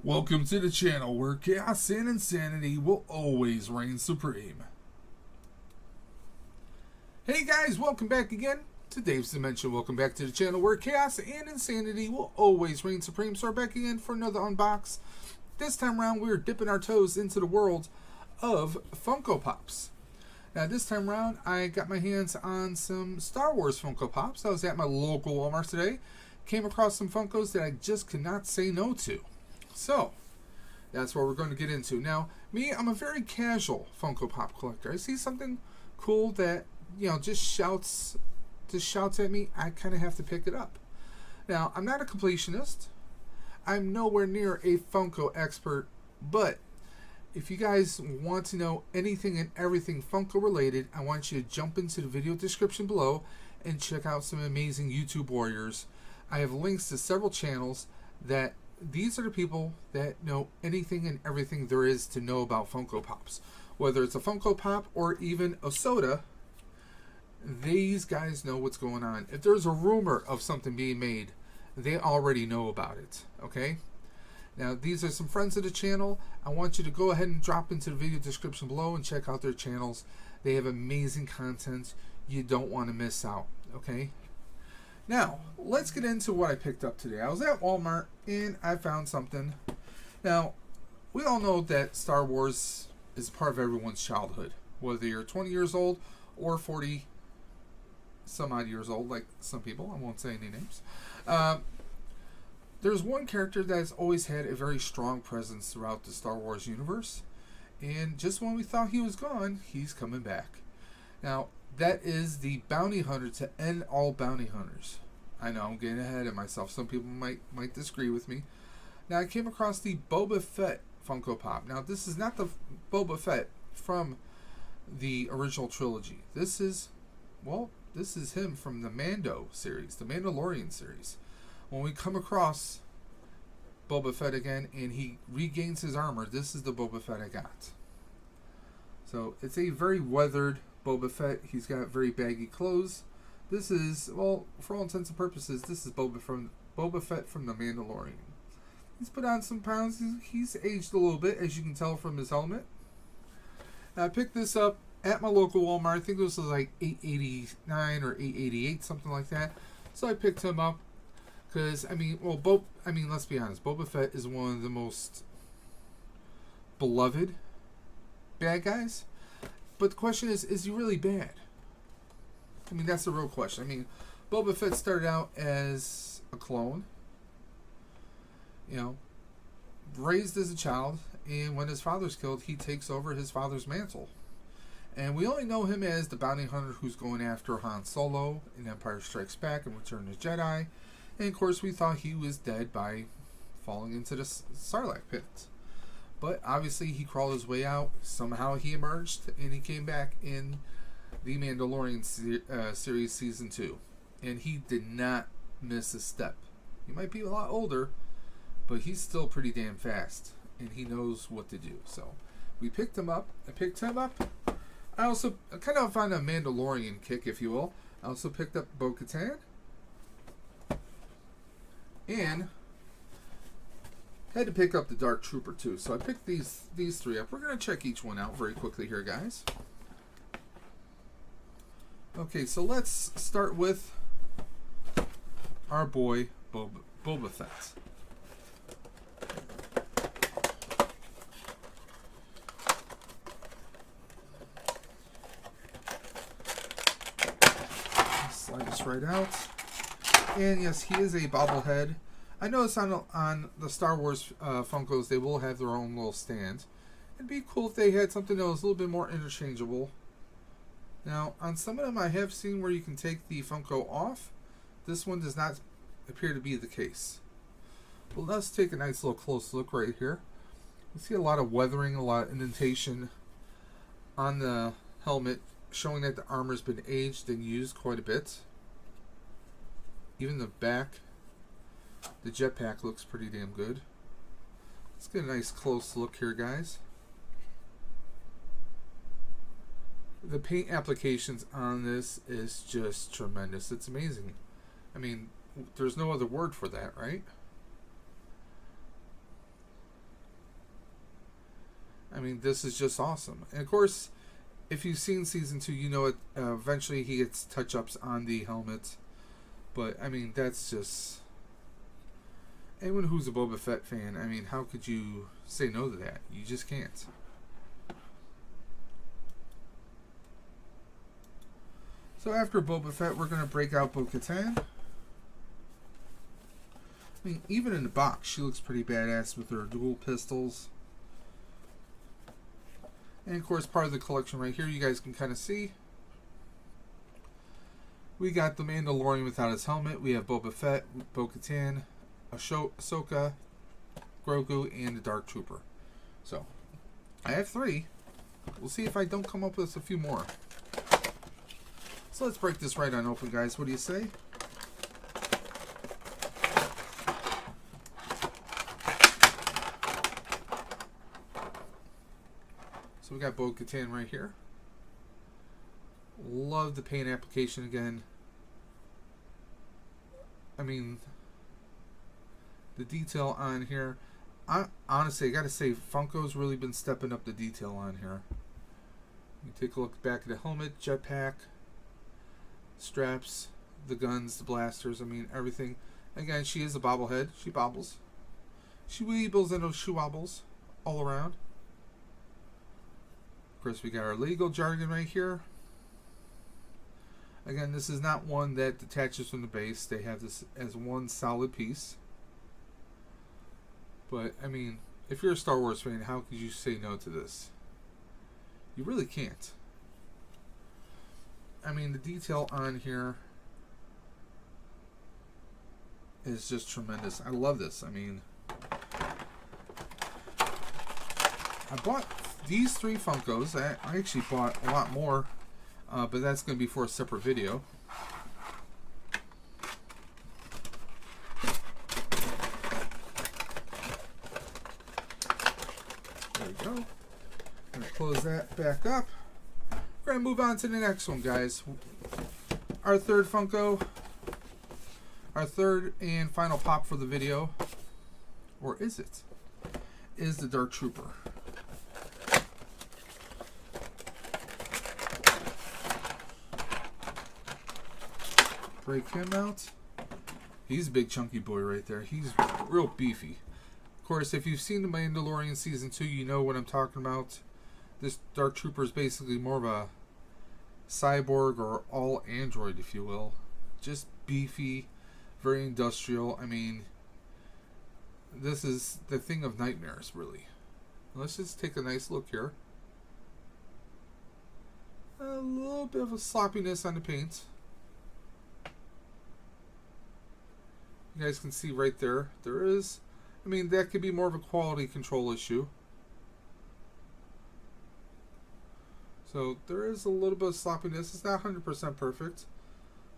Welcome to the channel where chaos and insanity will always reign supreme. Hey guys, welcome back again to Dave's Dimension. Welcome back to the channel where chaos and insanity will always reign supreme. So we're back again for another unbox. This time around we're dipping our toes into the world of Funko Pops. Now this time around I got my hands on some Star Wars Funko Pops. I was at my local Walmart today. Came across some Funkos that I just could not say no to. So, that's what we're going to get into. Now, I'm a very casual Funko Pop collector. I see something cool that, just shouts at me, I kind of have to pick it up. Now, I'm not a completionist. I'm nowhere near a Funko expert, but if you guys want to know anything and everything Funko related, I want you to jump into the video description below and check out some amazing YouTube warriors. I have links to several channels that these are the people that know anything and everything there is to know about Funko Pops. Whether it's a Funko Pop or even a soda, these guys know what's going on. If there's a rumor of something being made, they already know about it, okay? Now, these are some friends of the channel. I want you to go ahead and drop into the video description below and check out their channels. They have amazing content. You don't want to miss out, okay? Now, let's get into what I picked up today. I was at Walmart and I found something. Now, we all know that Star Wars is part of everyone's childhood. Whether you're 20 years old or 40 some odd years old, like some people. I won't say any names. There's one character that's always had a very strong presence throughout the Star Wars universe. And just when we thought he was gone, he's coming back. Now, that is the bounty hunter to end all bounty hunters. I know I'm getting ahead of myself. Some people might disagree with me. Now I came across the Boba Fett Funko Pop. Now this is not the Boba Fett from the original trilogy. This is him from the Mando series, the Mandalorian series. When we come across Boba Fett again and he regains his armor, this is the Boba Fett I got. So it's a very weathered Boba Fett. He's got very baggy clothes. This is, well, for all intents and purposes, this is Boba Fett from the Mandalorian. He's put on some pounds. He's aged a little bit, as you can tell from his helmet. Now, I picked this up at my local Walmart. I think this was like $8.89 or $8.88, something like that. So I picked him up because, let's be honest. Boba Fett is one of the most beloved bad guys. But the question is he really bad? That's the real question. Boba Fett started out as a clone, raised as a child, and when his father's killed, he takes over his father's mantle. And we only know him as the bounty hunter who's going after Han Solo in Empire Strikes Back and Return of the Jedi. And of course, we thought he was dead by falling into the Sarlacc pit. But obviously he crawled his way out. Somehow he emerged and he came back in the Mandalorian series season 2. And he did not miss a step. He might be a lot older, but he's still pretty damn fast. And he knows what to do. So we picked him up. I picked him up. I also kind of found a Mandalorian kick, if you will. I also picked up Bo-Katan. And had to pick up the Dark Trooper too, so I picked these three up. We're going to check each one out very quickly here, guys. Okay, so let's start with our boy Boba Fett. Slide this right out. And yes, he is a bobblehead. I noticed on the Star Wars Funkos, they will have their own little stand. It'd be cool if they had something that was a little bit more interchangeable. Now, on some of them, I have seen where you can take the Funko off. This one does not appear to be the case. Well, let's take a nice little close look right here. You see a lot of weathering, a lot of indentation on the helmet, showing that the armor's been aged and used quite a bit. Even the back. The jetpack looks pretty damn good. Let's get a nice close look here, guys. The paint applications on this is just tremendous. It's amazing. There's no other word for that, right? I mean, this is just awesome. And of course, if you've seen season 2, you know it. Eventually, he gets touch-ups on the helmet. But I mean, that's just anyone who's a Boba Fett fan. I mean, how could you say no to that? You just can't. So after Boba Fett, we're gonna break out Bo-Katan. I mean, even in the box, she looks pretty badass with her dual pistols. And of course, part of the collection right here, you guys can kind of see. We got the Mandalorian without his helmet. We have Boba Fett, Bo-Katan, Ahsoka, Grogu, and the Dark Trooper. So, I have 3. We'll see if I don't come up with a few more. So let's break this right on open, guys. What do you say? So we got Bo-Katan right here. Love the paint application again. I mean, the detail on here. Honestly, I gotta say, Funko's really been stepping up the detail on here. You take a look back at the helmet, jetpack, straps, the guns, the blasters. I mean, everything. Again, she is a bobblehead. She bobbles. She weebles and those shoe wobbles all around. Of course, we got our legal jargon right here. Again, this is not one that detaches from the base. They have this as one solid piece. But, I mean, if you're a Star Wars fan, how could you say no to this? You really can't. I mean, the detail on here is just tremendous. I love this. I mean, I bought these 3 Funkos. I actually bought a lot more, but that's going to be for a separate video. There we go. I'm going to close that back up. We're going to move on to the next one, guys. Our third Funko. Our third and final pop for the video. Or is it? Is the Dark Trooper. Break him out. He's a big chunky boy right there. He's real beefy. Of course, if you've seen The Mandalorian Season 2, you know what I'm talking about. This Dark Trooper is basically more of a cyborg or all android, if you will. Just beefy, very industrial. I mean, this is the thing of nightmares, really. Let's just take a nice look here. A little bit of a sloppiness on the paint. You guys can see right there. There is, I mean, that could be more of a quality control issue. So there is a little bit of sloppiness. It's not 100% perfect,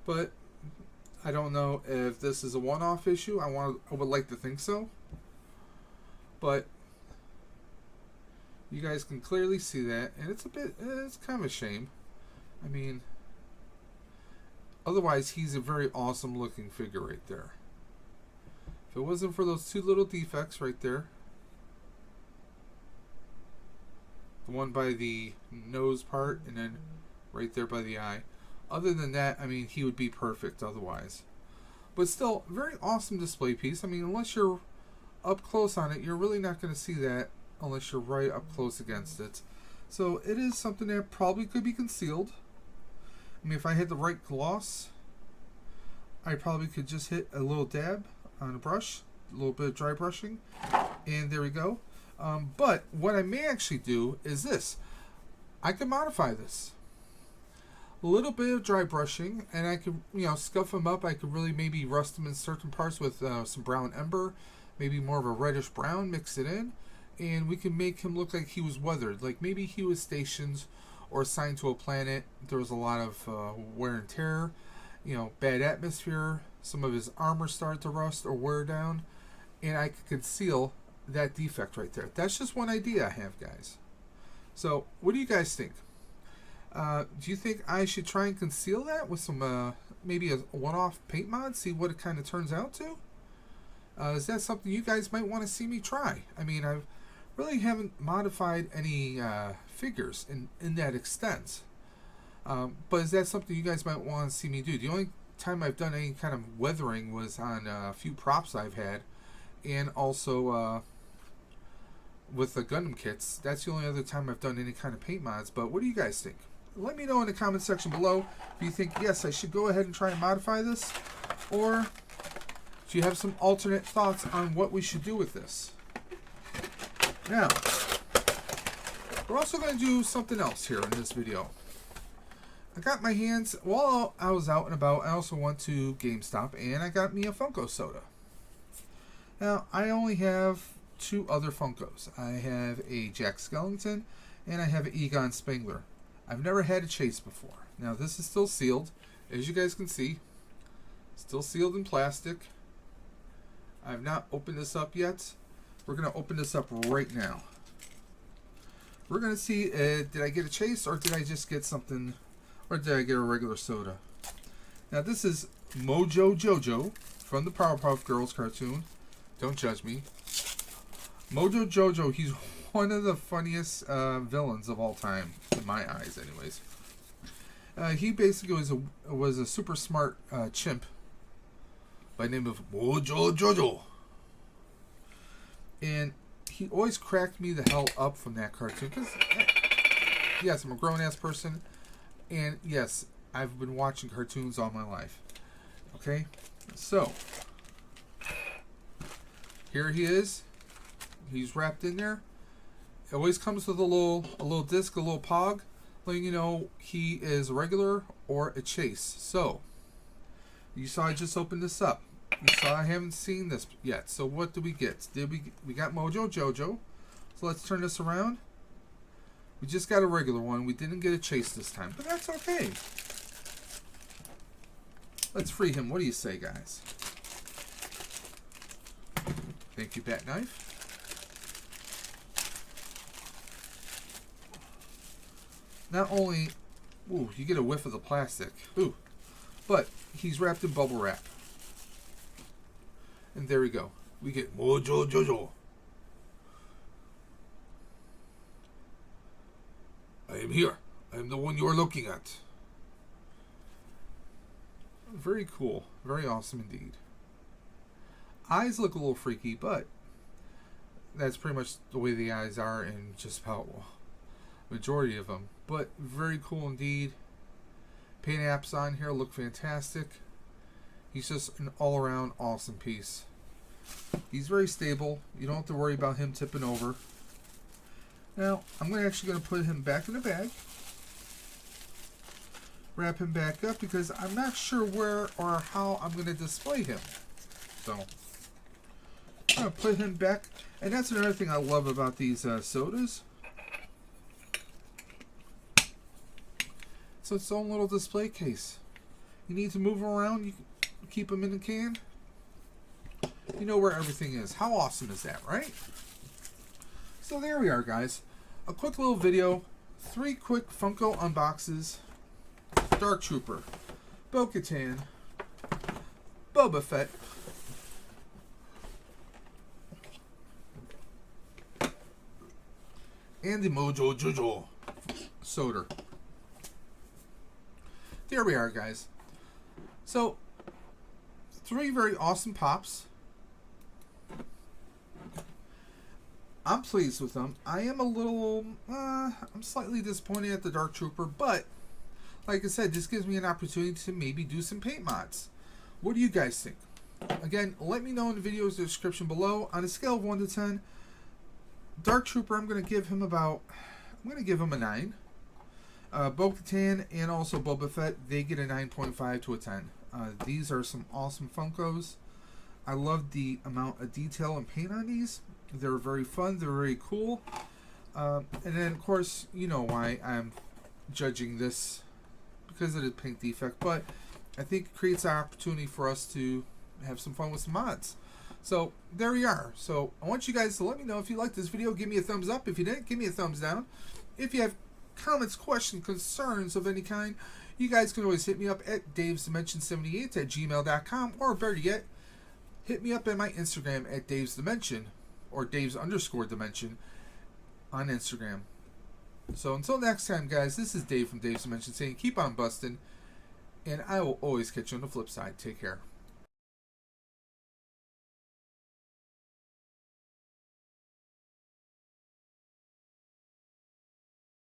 but I don't know if this is a one-off issue. I would like to think so, but you guys can clearly see that, and it's kind of a shame. I mean, otherwise he's a very awesome looking figure right there. If it wasn't for those 2 little defects right there, the one by the nose part and then right there by the eye. Other than that, I mean, he would be perfect otherwise. But still, very awesome display piece. I mean, unless you're up close on it, you're really not going to see that unless you're right up close against it. So it is something that probably could be concealed. I mean, if I had the right gloss, I probably could just hit a little dab on a brush, a little bit of dry brushing, and there we go. But what I may actually do is this. I can modify this. A little bit of dry brushing, and I could, scuff them up. I could really maybe rust them in certain parts with some brown ember, maybe more of a reddish brown, mix it in, and we can make him look like he was weathered. Like maybe he was stationed or assigned to a planet. There was a lot of wear and tear, bad atmosphere. Some of his armor started to rust or wear down, and I could conceal that defect right there. That's just one idea I have, guys. So what do you guys think? Do you think I should try and conceal that with some maybe a one-off paint mod, see what it kind of turns out to? Is that something you guys might want to see me try? I mean, I've really haven't modified any figures in that extent. But is that something you guys might want to see me do? The only time I've done any kind of weathering was on a few props I've had, and also with the Gundam kits. That's the only other time I've done any kind of paint mods. But what do you guys think? Let me know in the comment section below if you think, yes, I should go ahead and try and modify this, or do you have some alternate thoughts on what we should do with this? Now, we're also going to do something else here in this video. I got my hands, while I was out and about, I also went to GameStop and I got me a Funko soda. Now, I only have 2 other Funkos. I have a Jack Skellington and I have an Egon Spengler. I've never had a Chase before. Now, this is still sealed, as you guys can see. Still sealed in plastic. I've not opened this up yet. We're going to open this up right now. We're going to see, did I get a Chase or did I just get something, or did I get a regular soda? Now, this is Mojo Jojo from the Powerpuff Girls cartoon. Don't judge me. Mojo Jojo, he's one of the funniest villains of all time, in my eyes anyways. He basically was a super smart chimp by the name of Mojo Jojo. And he always cracked me the hell up from that cartoon. Because, yes, I'm a grown-ass person. And, yes, I've been watching cartoons all my life. Okay? So, here he is. He's wrapped in there. It always comes with a little disc, a little pog, letting you know he is regular or a Chase. So, you saw I just opened this up. You saw I haven't seen this yet. So what do we get? We got Mojo Jojo. So let's turn this around. We just got a regular one. We didn't get a Chase this time, but that's okay. Let's free him. What do you say, guys? Thank you, Bat Knife. Not only, ooh, you get a whiff of the plastic, ooh, but he's wrapped in bubble wrap. And there we go. We get Mojo Jojo. I am here. I am the one you are looking at. Very cool. Very awesome indeed. Eyes look a little freaky, but that's pretty much the way the eyes are in just about majority of them. But very cool indeed. Paint apps on here look fantastic. He's just an all-around awesome piece. He's very stable. You don't have to worry about him tipping over. Now, I'm actually going to put him back in the bag. Wrap him back up because I'm not sure where or how I'm going to display him. So, I'm going to put him back. And that's another thing I love about these sodas. It's its own little display case. You need to move them around, you keep them in the can. You know where everything is. How awesome is that, right? So there we are, guys. A quick little video. 3 quick Funko unboxes. Dark Trooper, Bo-Katan, Boba Fett, and the Mojo Jojo soda. There we are, guys. So, 3 very awesome pops. I'm pleased with them. I am a little, I'm slightly disappointed at the Dark Trooper, but like I said, this gives me an opportunity to maybe do some paint mods. What do you guys think? Again, let me know in the video's description below. On a scale of 1 to 10, Dark Trooper, I'm going to give him a 9. Bo-Katan and also Boba Fett, they get a 9.5 to a 10. These are some awesome Funkos. I love the amount of detail and paint on these. They're very fun. They're very cool. And then, of course, you know why I'm judging this, because of the paint defect. But I think it creates an opportunity for us to have some fun with some mods. So, there we are. So, I want you guys to let me know if you liked this video. Give me a thumbs up. If you didn't, give me a thumbs down. If you have comments, questions, concerns of any kind, you guys can always hit me up at davesdimension78@gmail.com, or better yet, hit me up at my Instagram at davesdimension, or Daves_Dimension, on Instagram. So until next time, guys, this is Dave from Dave's Dimension saying keep on busting, and I will always catch you on the flip side. Take care.